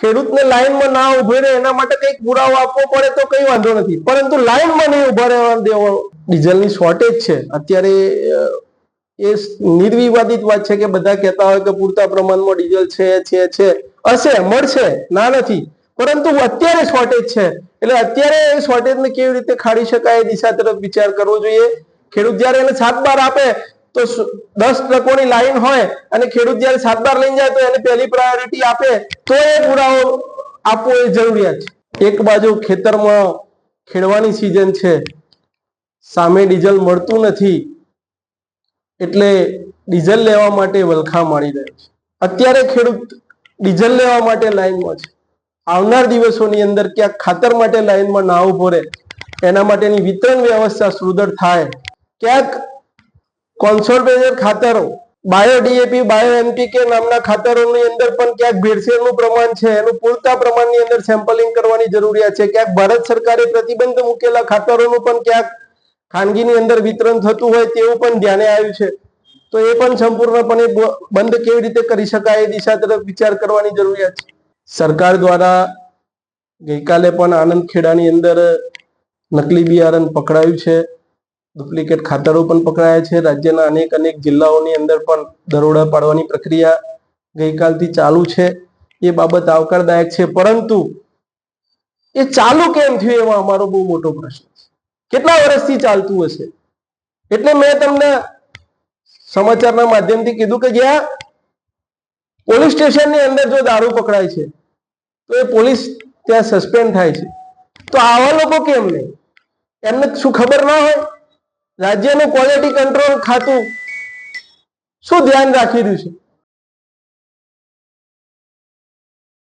ખેડૂતને લાઈનમાં ના ઉભો રહે એના માટે કંઈક પુરાવો આપવો પડે તો કઈ વાંધો નથી, પરંતુ લાઈનમાં નહીં ઉભા રહેવા દેવો. ડીઝલની શોર્ટેજ છે અત્યારે, એ નિર્વિવાદિત વાત છે કે બધા કહેતા હોય કે પૂરતા પ્રમાણમાં ડીઝલ છે, હશે, મળશે, ના નથી, પરંતુ અત્યારે શોર્ટેજ છે. એટલે અત્યારે એ શોર્ટેજને કેવી રીતે ખાળી શકાય એ દિશા તરફ વિચાર કરવો જોઈએ. ખેડૂત જયારે એને 7-12 આપે તો 10 ટ્રકોની લાઈન હોય અને ખેડૂત જયારે 7-12 લઈને જાય તો એને પહેલી પ્રાયોરિટી આપે તો એ પુરાવો આપવો એ જરૂરિયાત છે. એક બાજુ ખેતરમાં ખેડવાની સિઝન છે, સામે ડીઝલ મળતું નથી, એટલે ડીઝલ લેવા માટે વલખા મારી રહ્યો છે. અત્યારે ખેડૂત ડીઝલ લેવા માટે લાઈનમાં છે. આવનાર દિવસોની અંદર ક્યાંક ખાતર માટે લાઈનમાં ના ઉભો રહે, એના માટેની વિતરણ વ્યવસ્થા સુદૃઢ થાય. ક્યાંક કોન્સન્ટ્રેટેડ ખાતરો, બાયો ડીએપી, બાયો એનપીકે નામના ખાતરોની અંદર પણ ક્યાંક ભેળસેળનું પ્રમાણ છે, એનું પૂરતા પ્રમાણની અંદર સેમ્પલિંગ કરવાની જરૂરિયાત છે. ક્યાંક ભારત સરકારે પ્રતિબંધ મૂકેલા ખાતરોનું પણ ક્યાંક ખાનગીની અંદર વિતરણ થતું હોય તેવું પણ ધ્યાને આવ્યું છે. તો એ પણ સંપૂર્ણપણે બંધ કેવી રીતે કરી શકાય એ દિશા તરફ વિચાર કરવાની જરૂરિયાત છે. સરકાર દ્વારા ગઈકાલે પણ આનંદ ખેડાની અંદર નકલી બિયારણ પકડાયું છે, ડુપ્લિકેટ ખાતરો પણ પકડાયા છે. રાજ્યના અનેક જિલ્લાઓની અંદર પણ દરોડા પાડવાની પ્રક્રિયા ગઈકાલથી ચાલુ છે. એ બાબત આવકારદાયક છે, પરંતુ એ ચાલુ કેમ થયું એમાં અમારો બહુ મોટો પ્રશ્ન છે. કેટલા વર્ષથી ચાલતું હશે? એટલે મેં તમને સમાચારના માધ્યમથી કીધું કે જ્યાં પોલીસ સ્ટેશનની અંદર જો દારૂ પકડાય છે તો એ પોલીસ ત્યાં સસ્પેન્ડ થાય છે, તો આવા લોકો કેમ નહીં? એમને શું ખબર ના હોય? રાજ્યનું ક્વોલિટી કંટ્રોલ ખાતું શું ધ્યાન રાખી રહ્યું છે?